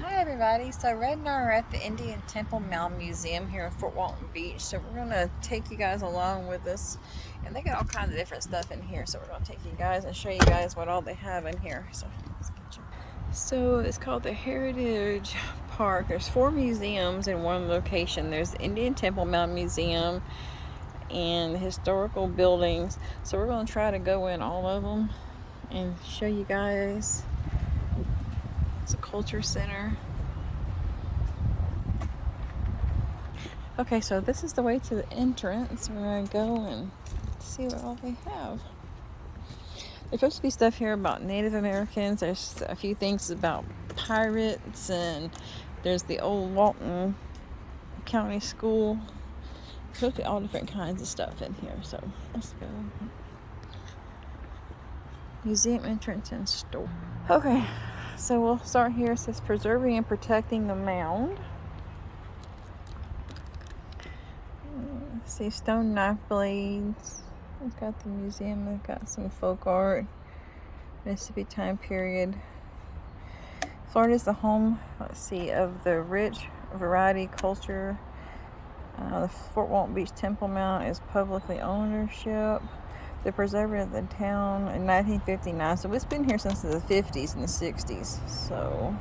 Hi everybody, so Red and I are at the Indian Temple Mound Museum here in Fort Walton Beach, so we're going to take you guys along with us, and they got all kinds of different stuff in here, so we're going to take you guys and show you guys what all they have in here. So it's called the Heritage Park. There's 4 museums in one location. There's the Indian Temple Mound Museum and the historical buildings, so we're going to try to go in all of them and show you guys. It's a culture center. Okay, so this is the way to the entrance. We're going to go and see what all they have. There's supposed to be stuff here about Native Americans. There's a few things about pirates, and there's the old Walton County School. There's supposed to be all different kinds of stuff in here, so let's go. Museum entrance and store. Okay, so we'll start here. It says preserving and protecting the mound. See stone knife blades. We've got the museum. We've got some folk art. Mississippi time period. Florida is the home, of the rich variety culture. The Fort Walton Beach Temple Mount is publicly ownership. The preserver of the town in 1959. So it's been here since the 50s and the 60s. So,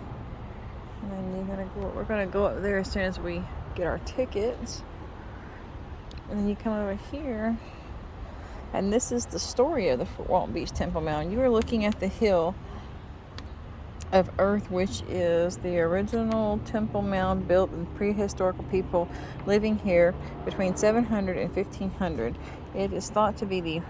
and then we're gonna go up there as soon as we get our tickets. And then you come over here, and this is the story of the Fort Walton Beach Temple Mound. You are looking at the hill of earth, which is the original temple mound built with prehistorical people living here between 700 and 1500. It is thought to be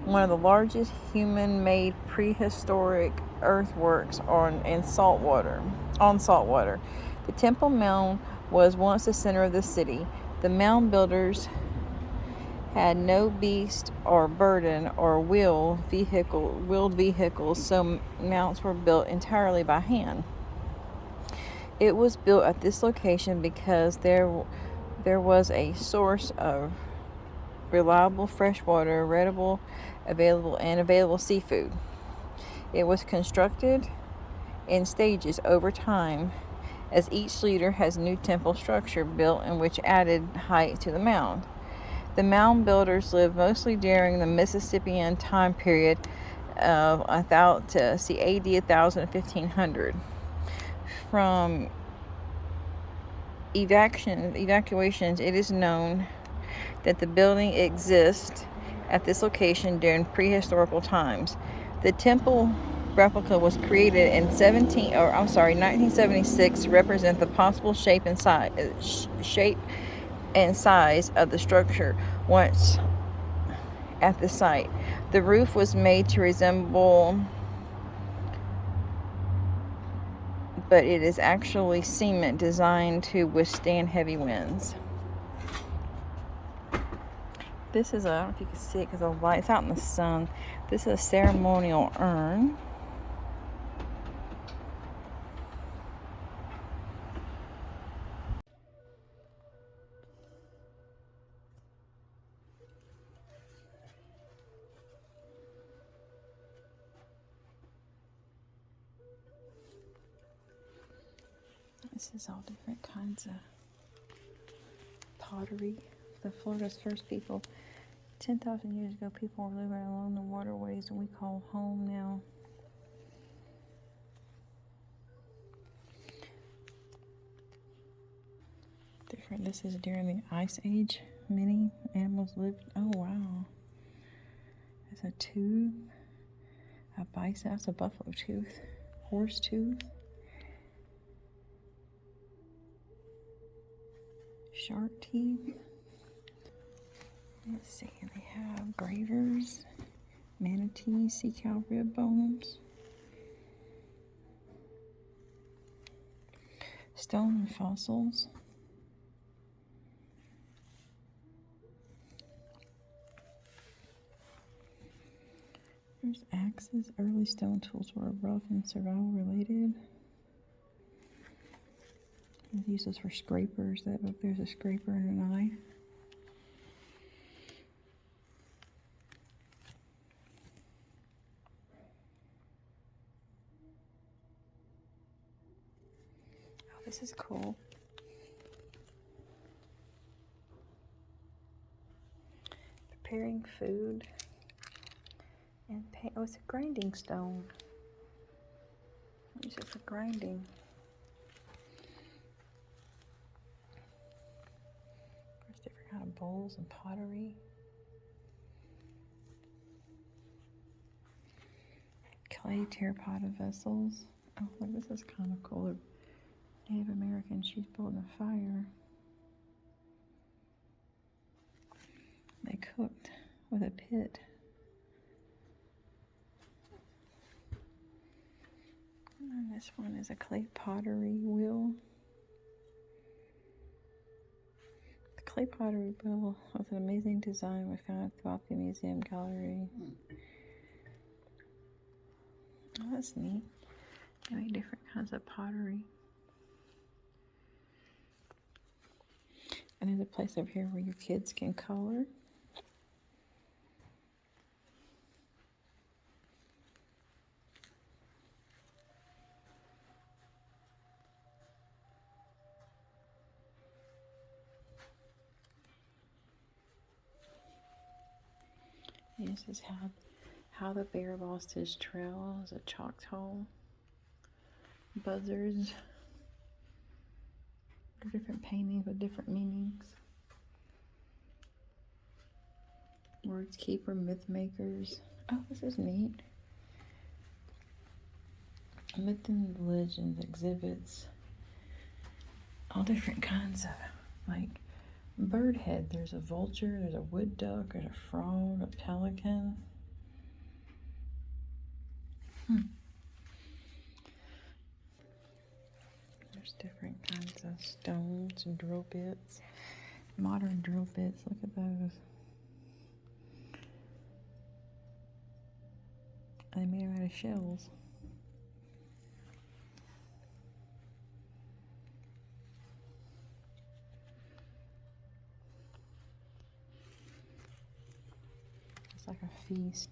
one of the largest human-made prehistoric earthworks on salt water. The temple mound was once the center of the city. The mound builders had no beast or burden or wheeled vehicles, so mounts were built entirely by hand. It was built at this location because there was a source of reliable fresh water, available seafood. It was constructed in stages over time, as each leader has new temple structure built in which added height to the mound. The mound builders lived mostly during the Mississippian time period of AD 1000 to 1500. From evacuations, it is known that the building exists at this location during prehistorical times. The temple replica was created in 1976 to represent the possible shape and size of the structure once at the site. The roof was made to resemble, but it is actually cement designed to withstand heavy winds. This is I don't know if you can see it because the light's out in the sun. This is a ceremonial urn. This is all different kinds of pottery. The Florida's first people, 10,000 years ago, people were living along the waterways and we call home now. This is during the Ice Age. Many animals lived. Oh wow. There's a tooth, a bison, that's a buffalo tooth, horse tooth, shark teeth. Let's see, they have gravers, manatee, sea cow rib bones, stone fossils. There's axes. Early stone tools were rough and survival related. Use those for scrapers. That up there's a scraper and a knife. This is cool. Preparing food and paint. Oh, it's a grinding stone. It's just for grinding. There's different kind of bowls and pottery. Clay terracotta vessels. Oh, look, this is kind of cool. Native American, she's building a fire. They cooked with a pit. And this one is a clay pottery wheel. The clay pottery wheel with an amazing design we found throughout the museum gallery. Oh, that's neat. They make different kinds of pottery. And there's a place over here where your kids can color. This is how the bear lost his trail as a Choctaw. Buzzards. Different paintings with different meanings. Words keeper, myth makers. Oh, this is neat. Myth and legends exhibits all different kinds of, like, bird head. There's a vulture, there's a wood duck, there's a frog, a pelican. There's different kinds of stones and drill bits. Modern drill bits, look at those. They made them out of shells. It's like a feast.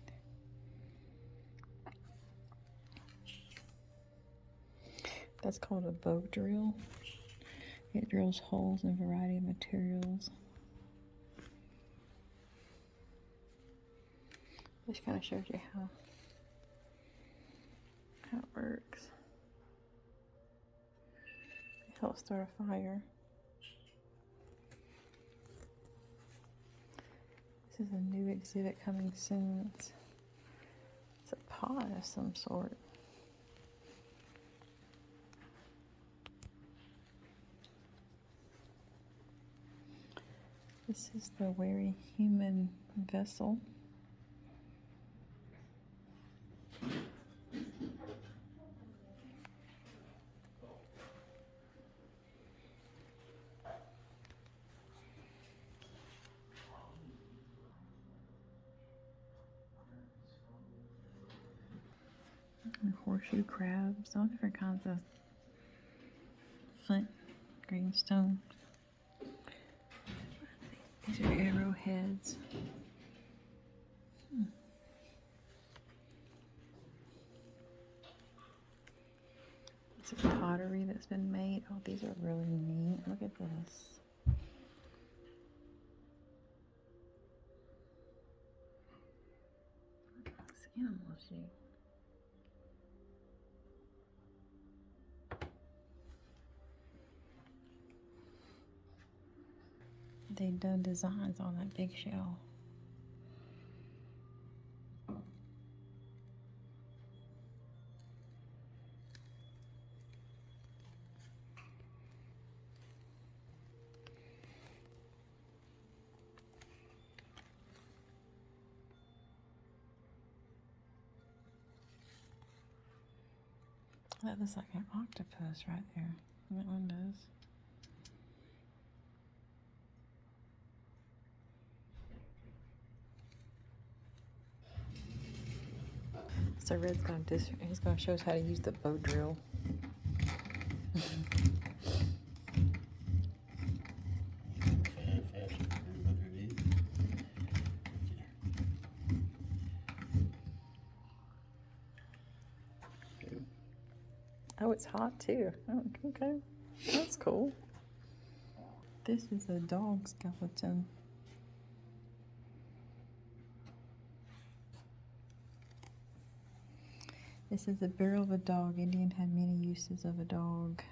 That's called a bow drill. It drills holes in a variety of materials. This kind of shows you how it works. It helps start a fire. This is a new exhibit coming soon. It's a pot of some sort. This is the wary human vessel. And horseshoe crabs, all different kinds of flint, greenstone. These are arrowheads. It's a pottery that's been made. Oh, these are really neat. Look at this. It's animal shape. They've done designs on that big shell. That looks like an octopus right there. That one does. So Red's he's gonna show us how to use the bow drill. Oh, it's hot too. Oh, okay. That's cool. This is a dog skeleton. This is the barrel of a dog. Indian had many uses of a dog.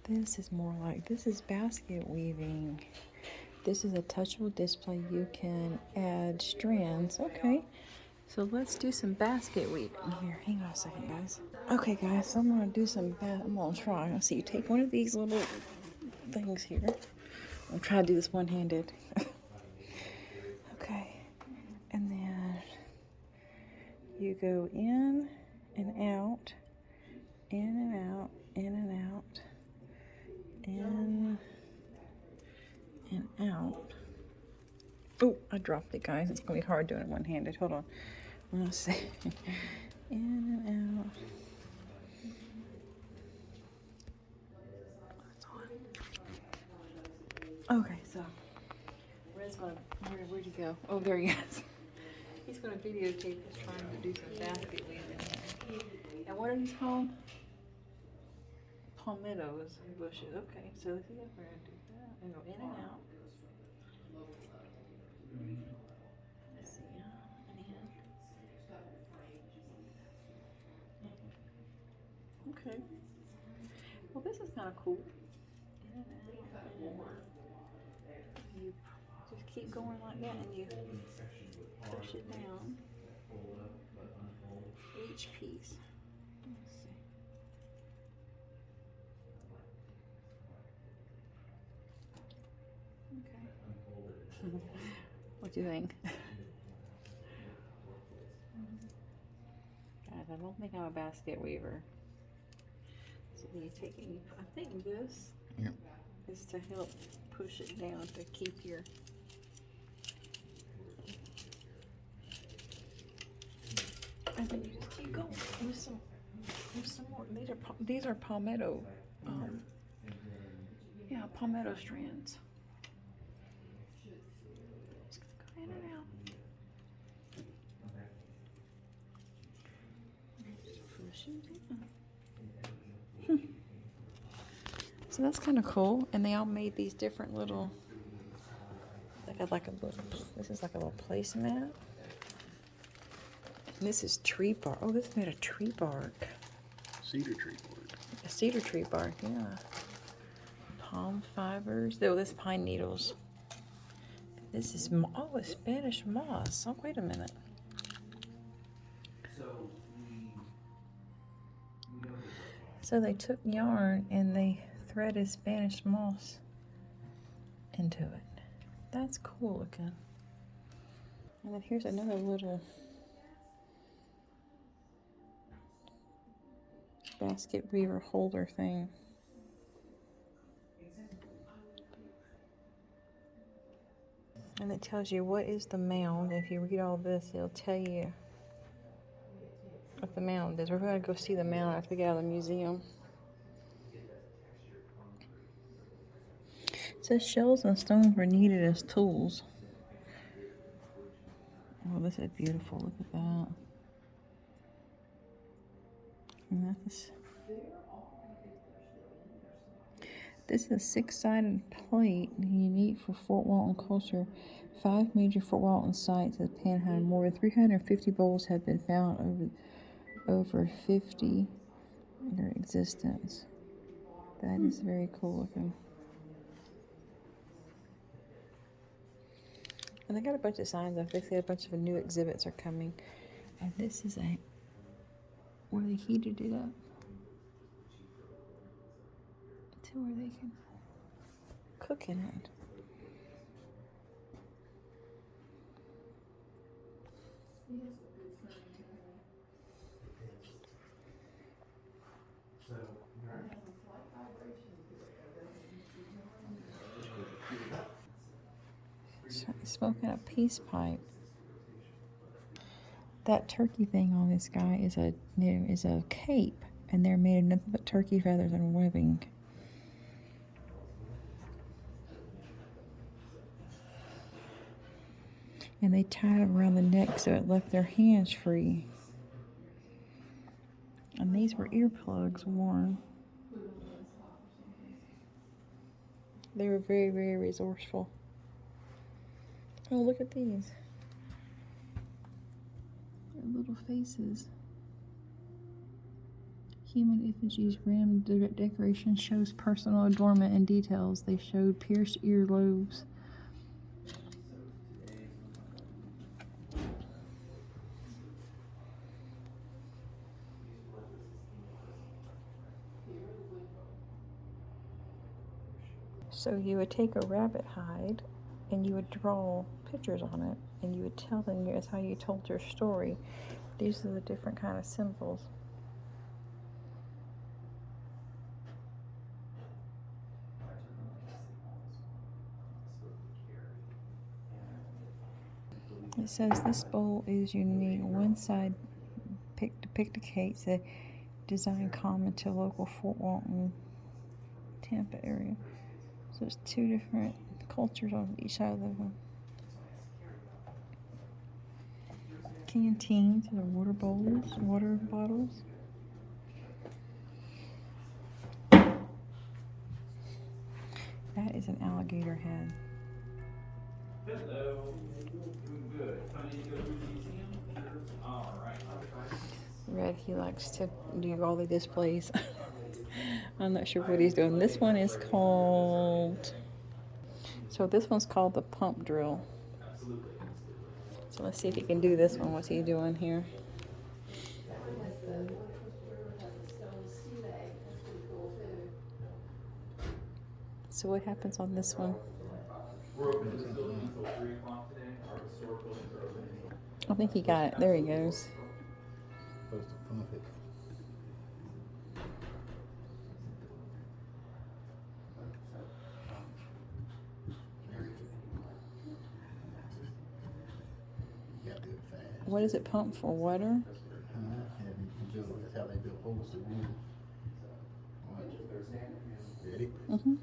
This is more like, this is basket weaving. This is a touchable display. You can add strands. Okay, so let's do some basket weaving here. Hang on a second, guys. Okay, guys, so I'm gonna do some, I'm gonna try. I'll see you take one of these little things here. I'll try to do this one-handed. Okay, and then you go in and out, in and out, in and out, in and out. Oh, I dropped it, guys. It's gonna be hard doing it one-handed. Hold on. I'm gonna see. In and out. Okay, so Red's gonna, where'd he go? Oh, there he is. He's gonna videotape us trying to do some basket weaving. And what are these called? Palmettos bushes. Okay, so let's see if we're gonna do that. And go in and out. Let's see, out and in. Okay. Well, this is kind of cool. In and out, in and out. You just keep going like that, and you push it down each piece. Let's see. Okay. What do you think? Guys, I don't think I'm a basket weaver. So you take it, I think this is to help push it down to keep your. And then you just keep going. There's some more. These are palmetto. Yeah, palmetto strands. Just go in and out. Push it down. So that's kind of cool, and they all made these different little. This is like a little placemat. This is tree bark. Oh, this is made of tree bark. Cedar tree bark. A cedar tree bark, yeah. Palm fibers. Oh, this pine needles. This is, oh, it's Spanish moss. Oh, wait a minute. So they took yarn and they threaded Spanish moss into it. That's cool looking. And then here's another little basket weaver holder thing. And it tells you what is the mound. If you read all this, it'll tell you what the mound is. We're going to go see the mound after we get out of the museum. It says shells and stones were needed as tools. Oh, this is beautiful. Look at that. And this is a 6-sided plate unique for Fort Walton culture. 5 major Fort Walton sites at Panhandle. More than 350 bowls have been found over 50 in their existence. That is very cool looking. And they got a bunch of signs up. They say a bunch of new exhibits are coming. And this is where they heated it up to where they can cook in it. Smoking a peace pipe. That turkey thing on this guy is a cape, and they're made of nothing but turkey feathers and webbing. And they tied it around the neck so it left their hands free. And these were earplugs worn. They were very, very resourceful. Oh, look at these. Their little faces. Human effigies, rimmed decoration shows personal adornment and details. They showed pierced earlobes. So you would take a rabbit hide and you would draw pictures on it and you would tell them as how you told your story. These are the different kind of symbols. It says this bowl is unique. One side depicts a design common to local Fort Walton, Tampa area. So it's two different cultures on each side of the canteens or water bowls, water bottles. That is an alligator head. Hello. Doing good. Funny to go to the museum? All right. Red, he likes to do all the displays. I'm not sure what he's doing. This one is called... So this one's called the pump drill. So let's see if he can do this one. What's he doing here? So what happens on this one? We're open to this building until 3 o'clock today. Our historic buildings are open. I think he got it. There he goes. Supposed to pump it. You gotta do it fast. What is it pump for? Water? That's how they build holes to wood. Watch. Ready? Mm-hmm. You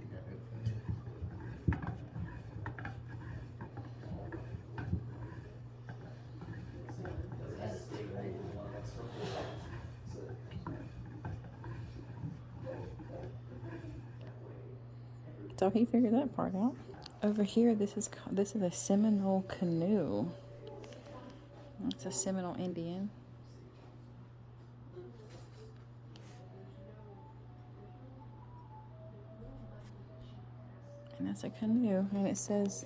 gotta do it fast. So he figured that part out. Over here, this is a Seminole canoe. It's a Seminole Indian. And that's a canoe, and it says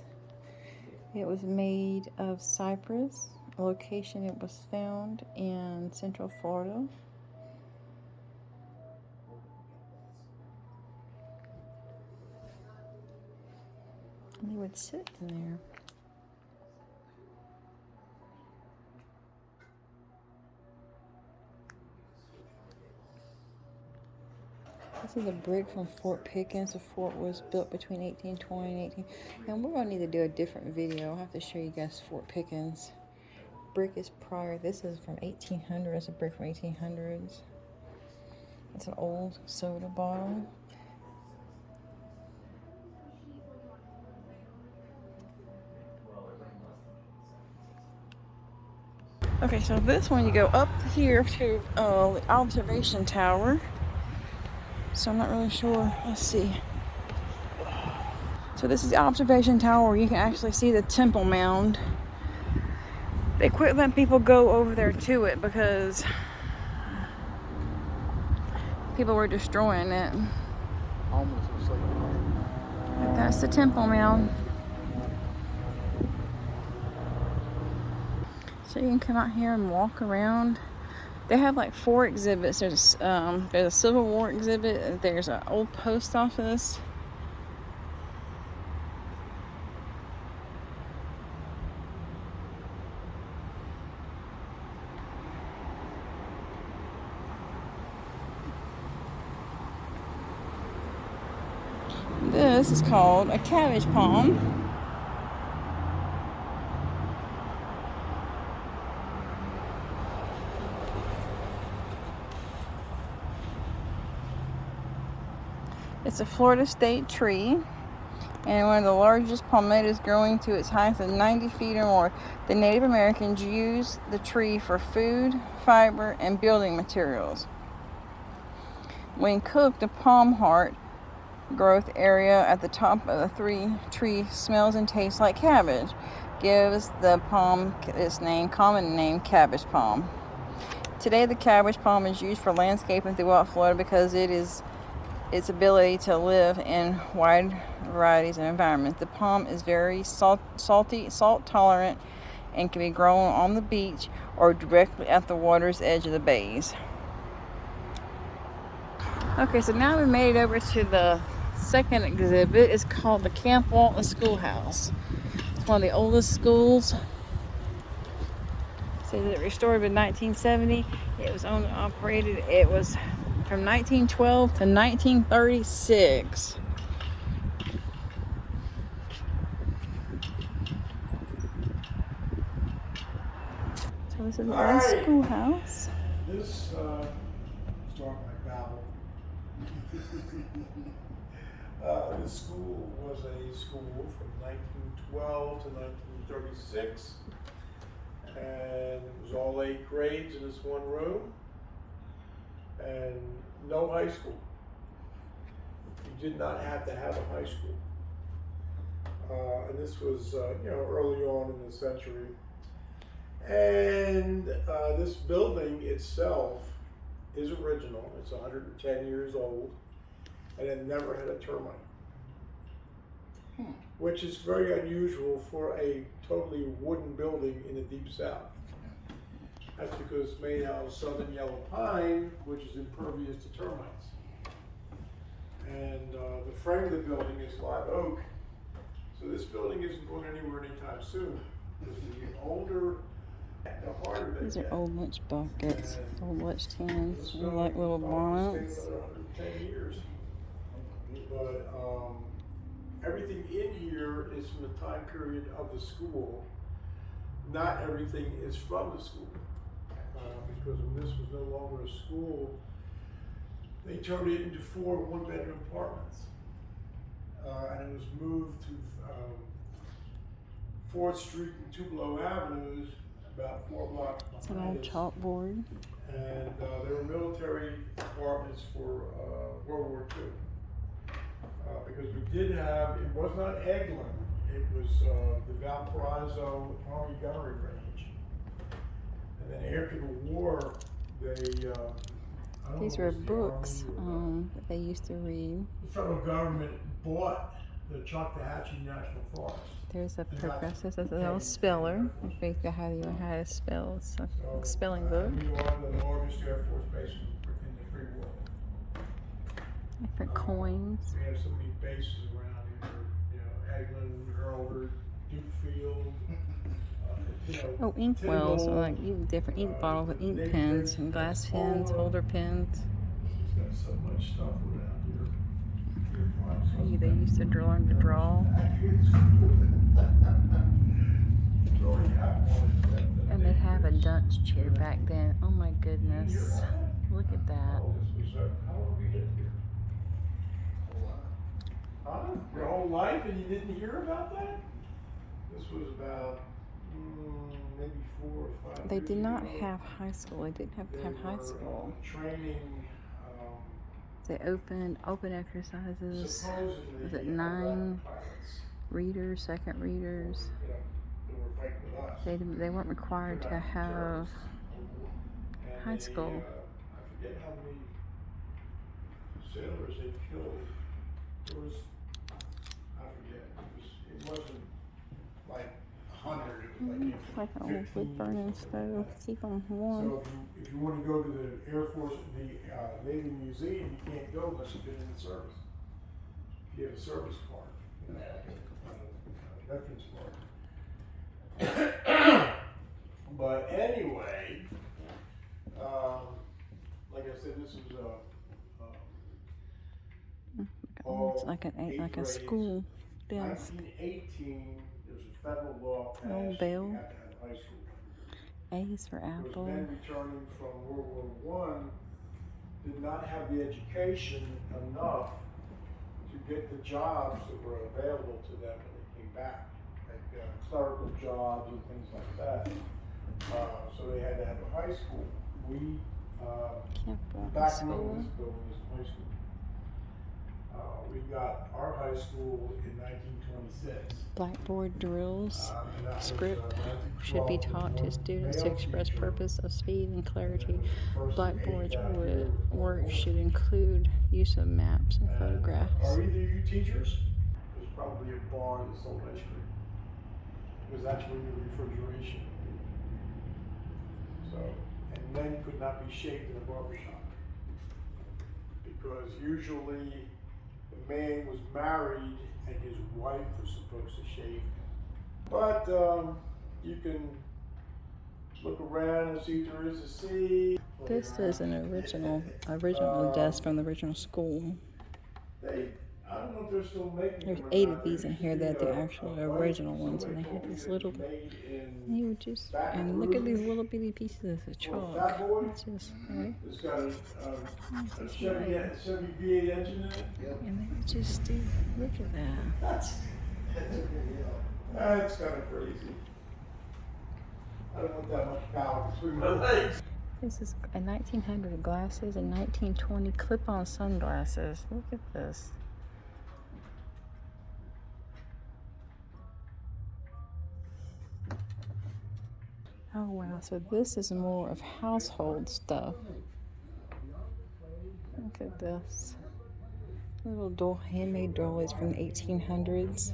it was made of cypress. Location it was found in Central Florida. And they would sit in there. This is a brick from Fort Pickens. The fort was built between 1820 and 18... And we're going to need to do a different video. I'll have to show you guys Fort Pickens. Brick is prior. This is from 1800. It's a brick from 1800s. It's an old soda bottle. Okay, so this one you go up here to the observation tower. So I'm not really sure. Let's see. So this is the observation tower where you can actually see the temple mound. They quit letting people go over there to it because people were destroying it. Almost asleep. But that's the temple mound. So you can come out here and walk around. They have like 4 exhibits. There's a Civil War exhibit. There's an old post office. This is called a cabbage palm. It's a Florida state tree, and one of the largest palmettos growing to its height of 90 feet or more. The Native Americans used the tree for food, fiber, and building materials. When cooked, the palm heart growth area at the top of the tree smells and tastes like cabbage, gives the palm its common name, cabbage palm. Today, the cabbage palm is used for landscaping throughout Florida because its ability to live in wide varieties of environments. The palm is very salt tolerant, and can be grown on the beach or directly at the water's edge of the bays. Okay, so now we made it over to the second exhibit. It's called the Camp Walton Schoolhouse. It's one of the oldest schools. It says it restored in 1970. It was owned and operated. It was from 1912 to 1936. So this is the old schoolhouse. This, start my babble. This school was a school from 1912 to 1936, and it was all 8 grades in this one room, and no high school. You did not have to have a high school. And this was, early on in the century. And this building itself is original. It's 110 years old, and it never had a termite, which is very unusual for a totally wooden building in the deep south. That's because it's made out of southern yellow pine, which is impervious to termites. And the frame of the building is live oak, so this building isn't going anywhere anytime soon. This is the older. These are old lunch buckets, old lunch tins, like little bonnets. But everything in here is from the time period of the school. Not everything is from the school. Because when this was no longer a school, they turned it into 4 one-bedroom apartments. And it was moved to 4th Street and Tupelo Avenues, about 4 blocks behind us. It's an old chalkboard. And there were military apartments for World War II. Because we did have, it was not Eglin, it was the Valparaiso Army Gunnery Range. And then after the war, they, these were books that they used to read. The federal government bought the Choctawhatchee National Forest. There's a progressive, there's a little speller. I think how you know how to spell. It's a spelling book. We are the largest Air Force base in the free world. Different coins. We have so many bases around here. Eglin, Hurlburt, Duke Field. Oh, ink wells, so like different ink bottles with ink pens and glass pens, holder pens. It's got so much stuff around here. Maybe they used to learn to draw. And they have a dunce chair back then. Oh my goodness. Look at that. How long have you lived here? Huh? Your whole life, and you didn't hear about that? This was about maybe 4 or 5 They years did not ago. have high school. They didn't have to have high school. Training. They open exercises. Supposedly, Was it 9 pilots. readers, second readers? They were fighting with us. They weren't required to have And high they, school. I forget how many sailors they killed. It was, I forget. It wasn't like 100. It was like Like an old wood burning stove. Keep them warm. So if you want to go to the Air Force, the Navy Museum, you can't go unless you've been in the service. If you have a service card, like a veterans card. But anyway, like I said, this was It's like a school desk. 1918, there's a federal law passed. Old bell. You have to have high school. A is for apple. Those men returning from World War I did not have the education enough to get the jobs that were available to them when they came back, like clerical jobs and things like that. So they had to have a high school. We, back when this building was a high school. We got our high school in 1926. Blackboard drills. And that was, Script should 1912 be taught to was students to male express teacher. purpose of speed and clarity. And then the first Blackboard's 8 down here with work one should woman. include use of maps and And photographs. are either you teachers? There's probably a bar that sold ice cream. Because that's where your refrigeration would be. So, and men could not be shaved in a barber shop. Because usually the man was married and his wife was supposed to shave him. But you can look around and see if there is a sea. This is an original desk from the original school. I don't know if they're still making There's them or 8 not. of these in here that are the actual original ones, and they have these little. You would just and look at these little bitty pieces of chalk. It's just right. It's got a Chevy V8 engine in it. And they would just do. Look at that. That's kind of crazy. I don't want that much power between my legs. This is a 1900 glasses and 1920 clip-on sunglasses. Look at this. Oh wow, so this is more of household stuff. Look at this. Little handmade doilies from the 1800s.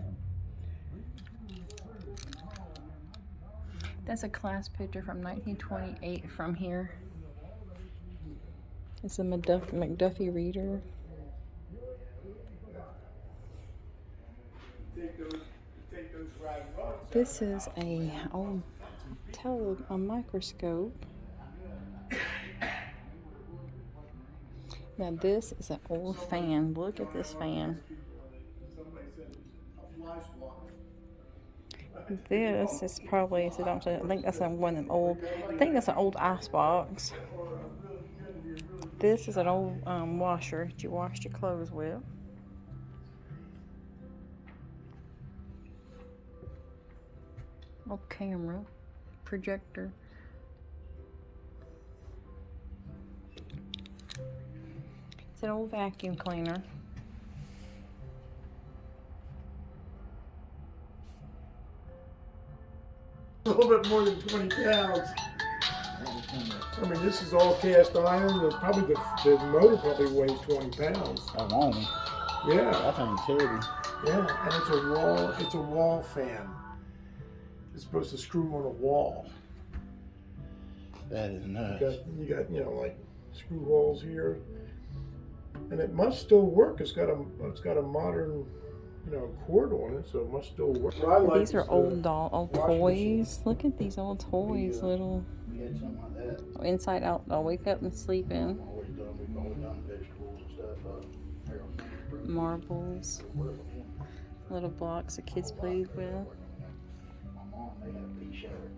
That's a class picture from 1928 from here. It's a McDuffie reader. This is a microscope. Now this is an old fan. Look at this fan. This is probably, I think that's one of them old, I think that's an old ice box. This is an old washer that you washed your clothes with. Old camera, projector. It's an old vacuum cleaner. A little bit more than 20 pounds. I mean, this is all cast iron. Probably the motor probably weighs 20 pounds. How long? Yeah. That thing's heavy. Yeah, and it's a wall fan. It's supposed to screw on a wall. That is nuts. You got like screw holes here, and it must still work. It's got a modern cord on it, so it must still work. These are old toys. Look at these old toys, little We had something like that. inside out. I'll wake up and sleep in. We've always done vegetables and stuff. Marbles, little blocks the kids played with. My mom, they had a pea shower.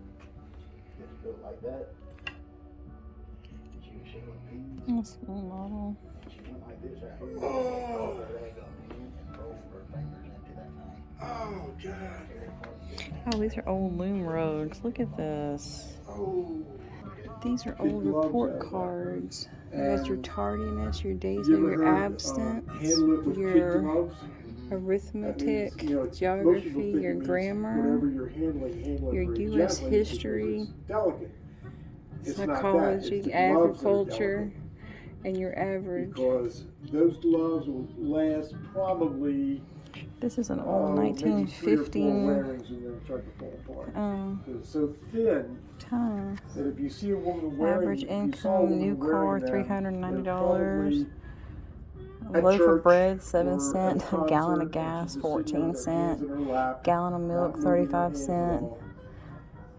It's built like that. She was showing me. That's a little model. She went like this right here. Oh. Rolled her leg up in and rolled her fingers into that thing. Oh God. Oh, these are old loom rugs. Look at this. Oh. These are old report cards. You got your tardiness, your days You where ever you're heard, absent, handle it with kid your gloves? arithmetic, That means, most people geography, think your it means grammar, whatever you're handle it your very U.S. gently because history, it's delicate. It's not that, psychology, it's the gloves that are agriculture, delicate. and your average. Because those gloves will last probably This is an old maybe 3 or 4 1915 wearings and they'll start to fall apart. It's so thin time. that if you see a woman wearing, Average if you saw a income, woman new car, wearing them, $390. they're probably A at loaf church of bread, or 7 at cents. A concert, gallon of and gas, she's just 14 sitting with her hands cents. in her lap, Gallon of milk, not moving her 35 hands at cents. all.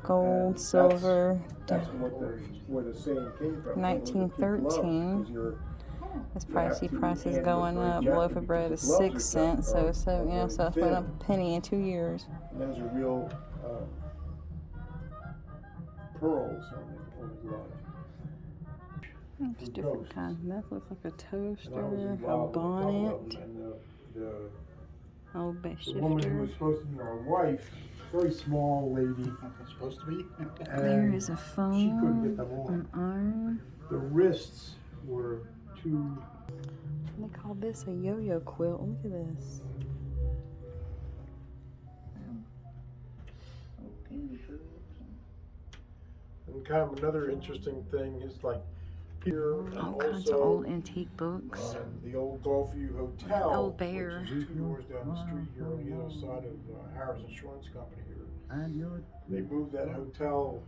Gold, And silver. That's where the saying came from. 1913. That's pricey. to Prices handle it going very up. A gently loaf of bread is because the gloves 6 are cents. So very so it's went up a penny in 2 years. And those are real pearls on the glove. It's different kinds. That looks like a And I was toaster, involved a with couple of bonnet. them, and Old bed the woman who shifter. was supposed to be my wife, very small lady, It's supposed to be. There and is a she couldn't get phone, them on. an iron. The wrists were too. They call this a yo-yo quilt. Look at this. And kind of another interesting thing is like here and All kinds of also old antique books. the old Gulfview Hotel, Old bear. which is 2 doors down the street here on the other side of Harris Insurance Company here. They moved that hotel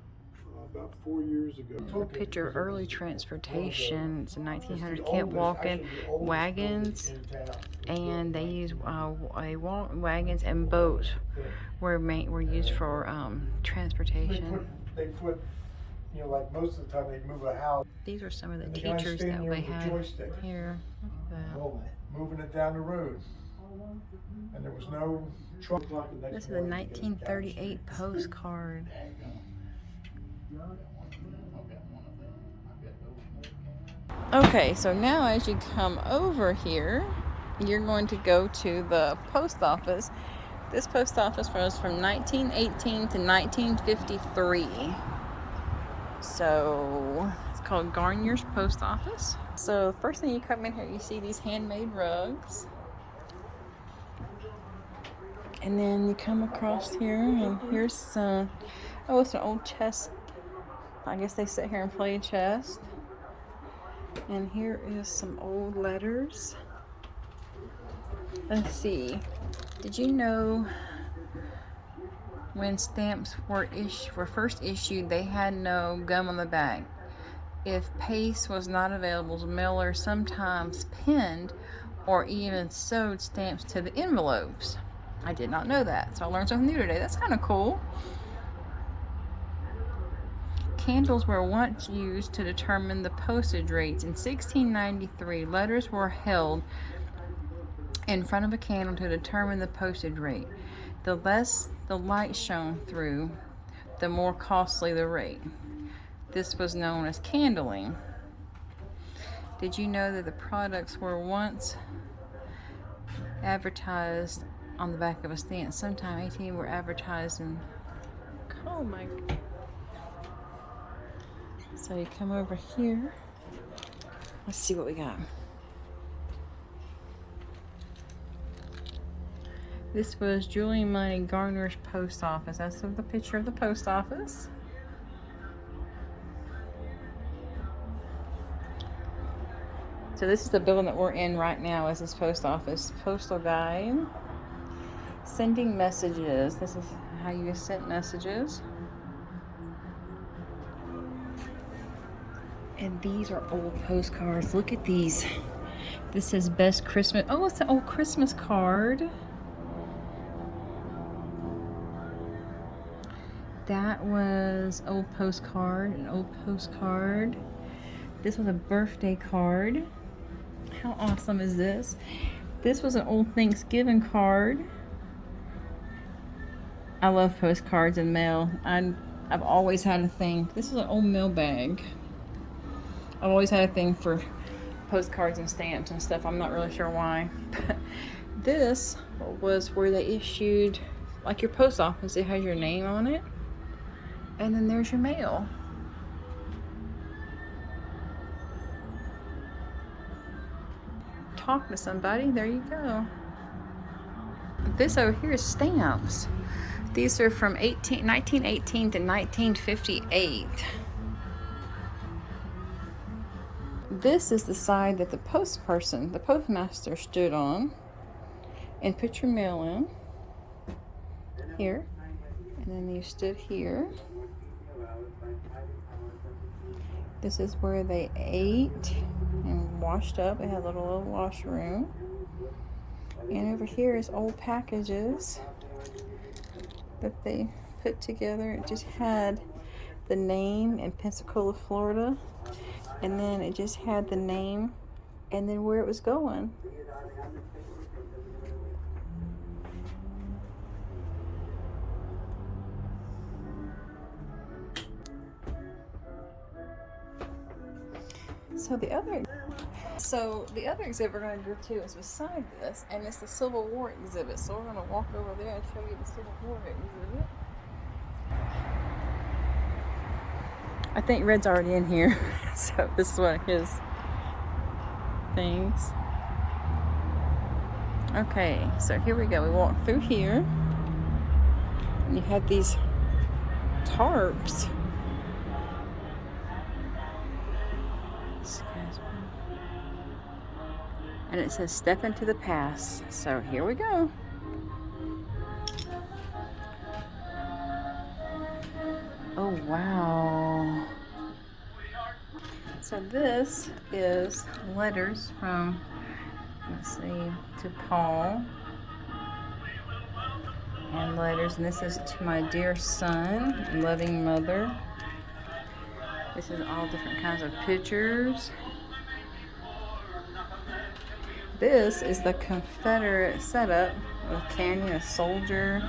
about 4 years ago. A picture of early transportation. It's a 1900 camp walking wagons, and they use wagons and boats were used for transportation. They put, you know, like most of the time they move a house. These are some of the And the guy teachers standing that there we with a had joystick. here. Moving it down the road. And there was no truck. This is a 1938 postcard. Okay, so now as you come over here, you're going to go to the post office. This post office was from 1918 to 1953. So it's called Garnier's Post Office. So first thing you come in here, you see these handmade rugs. And then you come across here, and here's some, oh, it's an old chess. I guess they sit here and play chess. And here is some old letters. Let's see. Did you know when stamps were first issued, they had no gum on the back? If paste was not available, mailers sometimes pinned or even sewed stamps to the envelopes. I did not know that, so I learned something new today. That's kind of cool. Candles were once used to determine the postage rates. In 1693, letters were held in front of a candle to determine the postage rate. The less the light shone through, the more costly the rate. This was known as candling. Did you know that the products were once advertised on the back of a stamp? Sometime 18 were advertised in. Oh my. So you come over here. Let's see what we got. This was Julian Money Garner's post office. That's the picture of the post office. So this is the building that we're in right now, is this post office. Postal guide. Sending messages. This is how you sent messages. And these are old postcards. Look at these. This says best Christmas. Oh, it's an old Christmas card. That was old postcard, an old postcard. This was a birthday card. How awesome is this? This was an old Thanksgiving card. I love postcards and mail. I've always had a thing. This is an old mail bag. I've always had a thing for postcards and stamps and stuff. I'm not really sure why. But this was where they issued, like your post office, it has your name on it. And then there's your mail. Talk to somebody, there you go. This over here is stamps. These are from 1918 to 1958. This is the side that the postmaster stood on and put your mail in. Here. And then you stood here. This is where they ate and washed up. It had a little washroom. And over here is old packages that they put together. It just had the name in Pensacola, Florida. And then it just had the name and then where it was going. So the other, So the other exhibit we're going to go to is beside this, and it's the Civil War exhibit. So we're going to walk over there and show you the Civil War exhibit. I think Red's already in here, so this is one of his things. Okay, so here we go. We walk through here, and you have these tarps. And it says step into the past. So here we go. Oh, wow. So this is letters from, let's see, to Paul. And letters, and this is to my dear son and loving mother. This is all different kinds of pictures. This is the Confederate setup with canyon, a soldier.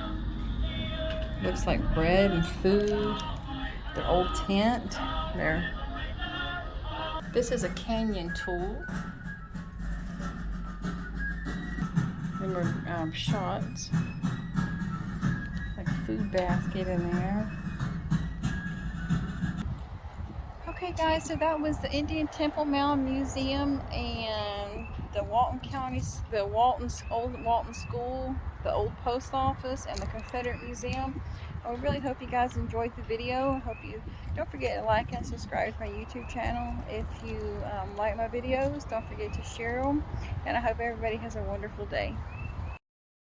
Looks like bread and food. The old tent there. This is a canyon tool. Then we're shots. Like a food basket in there. Okay guys, so that was the Indian Temple Mound Museum and the Walton County, the old Walton School, the old post office, and the Confederate Museum. I really hope you guys enjoyed the video. I hope you don't forget to like and subscribe to my YouTube channel. If you like my videos, don't forget to share them. And I hope everybody has a wonderful day.